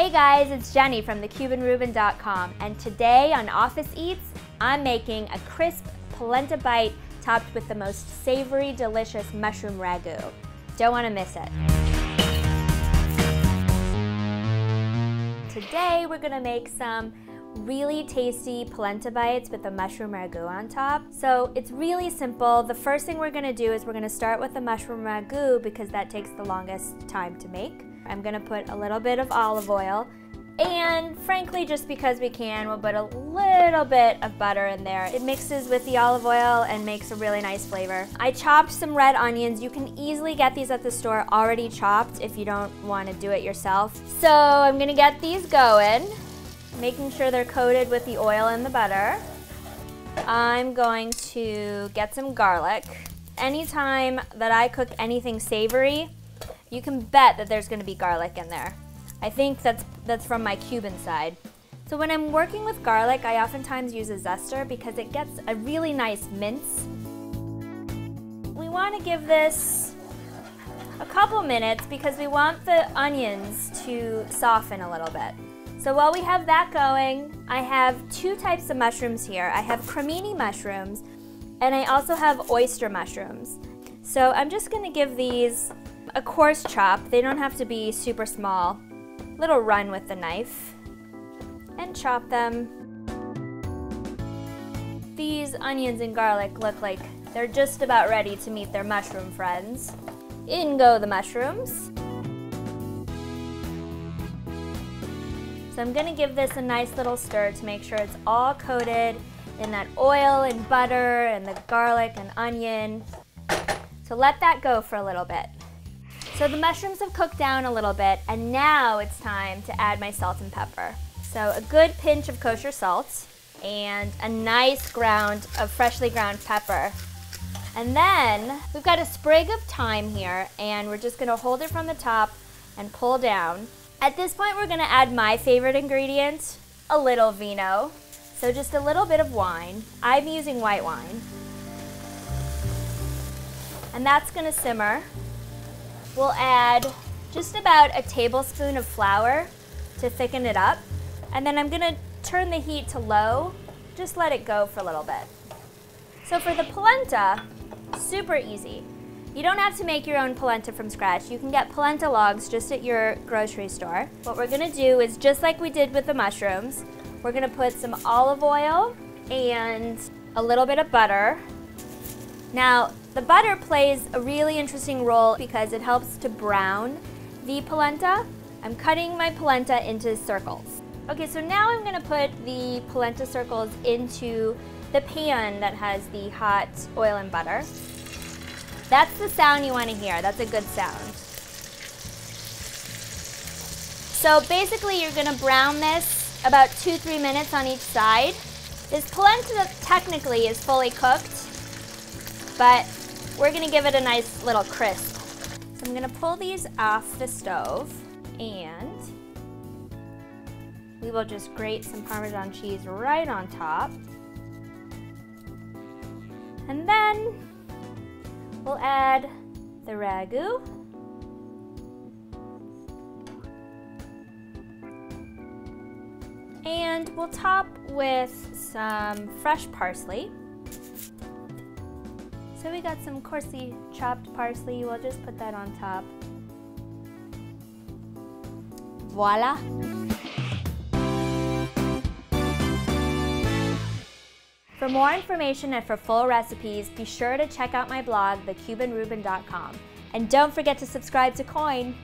Hey guys, it's Jenny from thecubanreuben.com, and today on Office Eats, I'm making a crisp polenta bite topped with the most savory, delicious mushroom ragu. Don't want to miss it. Today we're going to make some really tasty polenta bites with the mushroom ragu on top. So it's really simple. The first thing we're going to do is we're going to start with the mushroom ragu because that takes the longest time to make. I'm going to put a little bit of olive oil, and frankly, just because we can, we'll put a little bit of butter in there. It mixes with the olive oil and makes a really nice flavor. I chopped some red onions. You can easily get these at the store already chopped if you don't want to do it yourself. So I'm going to get these going, making sure they're coated with the oil and the butter. I'm going to get some garlic. Anytime that I cook anything savory, you can bet that there's going to be garlic in there. I think that's from my Cuban side. So when I'm working with garlic, I oftentimes use a zester because it gets a really nice mince. We want to give this a couple minutes because we want the onions to soften a little bit. So while we have that going, I have two types of mushrooms here. I have cremini mushrooms, and I also have oyster mushrooms. So I'm just going to give these a coarse chop. They don't have to be super small. Little run with the knife and chop them. These onions and garlic look like they're just about ready to meet their mushroom friends. In go the mushrooms. So I'm gonna give this a nice little stir to make sure it's all coated in that oil and butter and the garlic and onion. So let that go for a little bit. So the mushrooms have cooked down a little bit, and now it's time to add my salt and pepper. So a good pinch of kosher salt and a nice ground of freshly ground pepper. And then we've got a sprig of thyme here, and we're just gonna hold it from the top and pull down. At this point, we're gonna add my favorite ingredient, a little vino. So just a little bit of wine. I'm using white wine. And that's gonna simmer. We'll add just about a tablespoon of flour to thicken it up. And then I'm gonna turn the heat to low, just let it go for a little bit. So for the polenta, super easy. You don't have to make your own polenta from scratch. You can get polenta logs just at your grocery store. What we're gonna do is just like we did with the mushrooms, we're gonna put some olive oil and a little bit of butter. Now, the butter plays a really interesting role because it helps to brown the polenta. I'm cutting my polenta into circles. Okay, so now I'm gonna put the polenta circles into the pan that has the hot oil and butter. That's the sound you wanna hear. That's a good sound. So basically you're gonna brown this about 2-3 minutes on each side. This polenta technically is fully cooked, but we're gonna give it a nice little crisp. So I'm gonna pull these off the stove, and we will just grate some Parmesan cheese right on top. And then we'll add the ragu. And we'll top with some fresh parsley. So we got some coarsely chopped parsley. We'll just put that on top. Voila! For more information and for full recipes, be sure to check out my blog, thecubanreuben.com. And don't forget to subscribe to Coin.